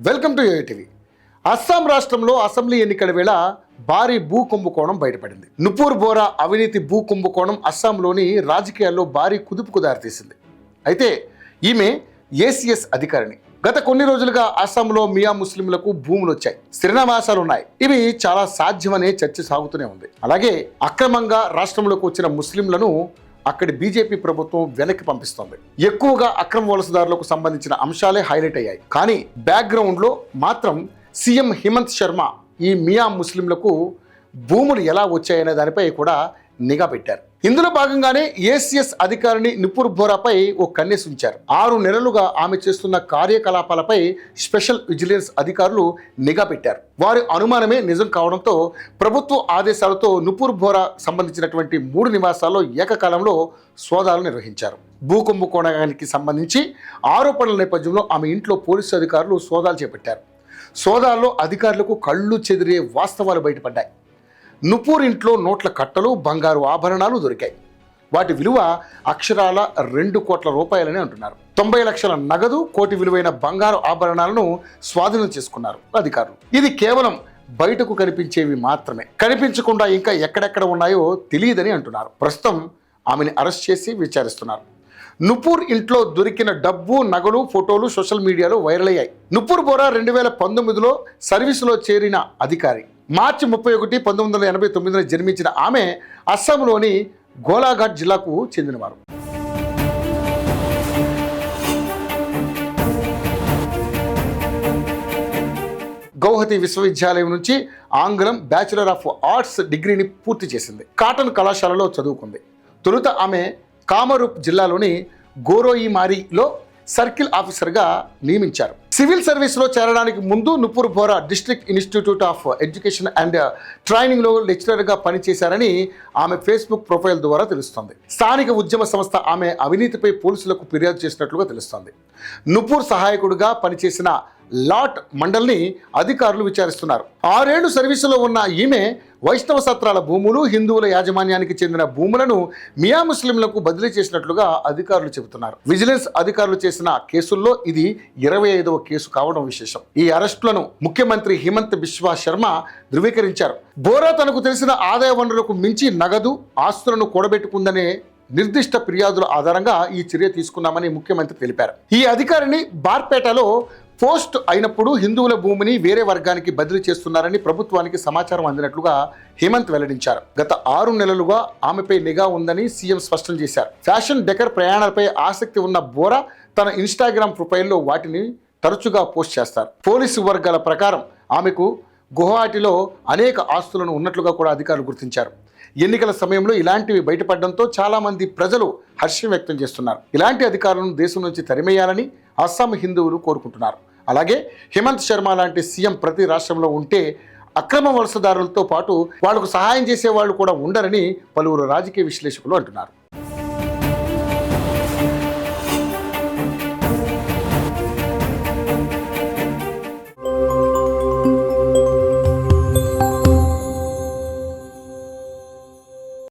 Welcome to ATV. Assam రాష్ట్రంలో assembly ఎన్నికల వేళ భారీ భూ కుంభకోణం బయటపడింది. నుపూర్ బోరా అవినీతి భూ కుంభకోణం అస్సాంలోని రాజకీయాల్లో భారీ కుదుపుకు దారితీసింది. అయితే ఈమె ఏసీఎస్ అధికారిని. గత కొన్ని రోజులుగా అస్సాంలో మియా ముస్లింలకు భూములు వచ్చాయి, స్థిరనివాసాలు ఉన్నాయి. ఇవి చాలా సాధ్యమనే చర్చ సాగుతూనే ఉంది. అలాగే అక్రమంగా రాష్ట్రంలోకి వచ్చిన ముస్లింలను అక్కడి బీజేపీ ప్రభుత్వం వెనక్కి పంపిస్తోంది. ఎక్కువగా అక్రమ వలసదారులకు సంబంధించిన అంశాలే హైలైట్ అయ్యాయి. కానీ బ్యాక్గ్రౌండ్లో మాత్రం సీఎం హిమంత్ శర్మ ఈ మియా ముస్లింలకు భూములు ఎలా వచ్చాయనే దానిపై కూడా నిఘా పెట్టారు. ఇందులో భాగంగానే ఏసీఎస్ అధికారిని నుపూర్ బోరాపై ఓ కన్నేసి ఉంచారు. 6 నెలలుగా ఆమె చేస్తున్న కార్యకలాపాలపై స్పెషల్ విజిలెన్స్ అధికారులు నిఘా పెట్టారు. వారి అనుమానమే నిజం కావడంతో ప్రభుత్వ ఆదేశాలతో నుపూర్ బోరా సంబంధించినటువంటి 3 నివాసాల్లో ఏకకాలంలో సోదాలు నిర్వహించారు. భూ కుంభకోణానికి సంబంధించి ఆరోపణల నేపథ్యంలో ఆమె ఇంట్లో పోలీసు అధికారులు సోదాలు చేపట్టారు. సోదాల్లో అధికారులకు కళ్ళు చెదిరే వాస్తవాలు బయటపడ్డాయి. నుపూర్ ఇంట్లో నోట్ల కట్టలు, బంగారు ఆభరణాలు దొరికాయి. వాటి విలువ అక్షరాల 2 కోట్ల రూపాయలని అంటున్నారు. 90 లక్షల నగదు, కోటి విలువైన బంగారు ఆభరణాలను స్వాధీనం చేసుకున్నారు అధికారులు. ఇది కేవలం బయటకు కనిపించేవి మాత్రమే, కనిపించకుండా ఇంకా ఎక్కడెక్కడ ఉన్నాయో తెలియదని అంటున్నారు. ప్రస్తుతం ఆమెను అరెస్ట్ చేసి విచారిస్తున్నారు. నుపూర్ ఇంట్లో దొరికిన డబ్బు, నగలు, ఫోటోలు సోషల్ మీడియాలో వైరల్ అయ్యాయి. నుపూర్ బోరా 2019లో సర్వీసులో చేరిన అధికారి. మార్చి 31, 1989 జన్మించిన ఆమె అస్సాంలోని గోలాఘాట్ జిల్లాకు చెందినవారు. గౌహతి విశ్వవిద్యాలయం నుంచి ఆంగ్లం బ్యాచిలర్ ఆఫ్ ఆర్ట్స్ డిగ్రీని పూర్తి చేసింది. కాటన్ కళాశాలలో చదువుకుంది. తొలుత ఆమె కామరూప్ జిల్లాలోని గోరోయిమారిలో సర్కిల్ ఆఫీసర్గా నియమించారు. సివిల్ సర్వీస్లో చేరడానికి ముందు Nupur Bora district institute of education and ట్రైనింగ్లో లెక్చరర్గా పనిచేశారని ఆమె ఫేస్బుక్ ప్రొఫైల్ ద్వారా తెలుస్తోంది. స్థానిక ఉద్యమ సంస్థ ఆమె అవినీతిపై పోలీసులకు ఫిర్యాదు చేసినట్లుగా తెలుస్తోంది. నుపూర్ సహాయకుడిగా పనిచేసిన లాట్ మండల్ని అధికారులు విచారిస్తున్నారు. 6 ఏళ్లు సర్వీసులో ఉన్న ఈమె వైష్ణవ సత్రాల భూములు, హిందువుల యాజమాన్యానికి చెందిన భూములను మియా ముస్లింలకు బదిలీ చేసినట్లుగా అధికారులు చెబుతున్నారు. విజిలెన్స్ అధికారులు చేసిన కేసుల్లో ఇది 25వ కేసు కావడం విశేషం. ఈ అరెస్టులను ముఖ్యమంత్రి హిమంత్ బిశ్వా శర్మ ధృవీకరించారు. బోరా తనకు తెలిసిన ఆదాయ వనరులకు మించి నగదు, ఆస్తులను కూడబెట్టుకుందనే నిర్దిష్ట ఫిర్యాదుల ఆధారంగా ఈ చర్య తీసుకున్నామని ముఖ్యమంత్రి తెలిపారు. ఈ అధికారిని బార్పేటలో పోస్ట్ అయినప్పుడు హిందువుల భూమిని వేరే వర్గానికి బదిలీ చేస్తున్నారని ప్రభుత్వానికి సమాచారం అందినట్లుగా హేమంత్ వెల్లడించారు. గత 6 నెలలుగా ఆమెపై నిఘా ఉందని సీఎం స్పష్టం చేశారు. ఫ్యాషన్ డెకర్ ప్రయాణాలపై ఆసక్తి ఉన్న బోరా తన ఇన్స్టాగ్రామ్ ప్రొఫైల్లో వాటిని తరచుగా పోస్ట్ చేస్తారు. పోలీసు వర్గాల ప్రకారం ఆమెకు గువాహటిలో అనేక ఆస్తులను ఉన్నట్లుగా కూడా అధికారులు గుర్తించారు. ఎన్నికల సమయంలో ఇలాంటివి బయటపడడంతో చాలామంది ప్రజలు హర్షం వ్యక్తం చేస్తున్నారు. ఇలాంటి అధికారులను దేశం నుంచి తరిమేయాలని అస్సాం హిందువులు కోరుకుంటున్నారు. అలాగే హిమంత్ శర్మ లాంటి సీఎం ప్రతి రాష్ట్రంలో ఉంటే అక్రమ వలసదారులతో పాటు వాళ్లకు సహాయం చేసే వాళ్ళు కూడా ఉండరని పలువురు రాజకీయ విశ్లేషకులు అంటున్నారు.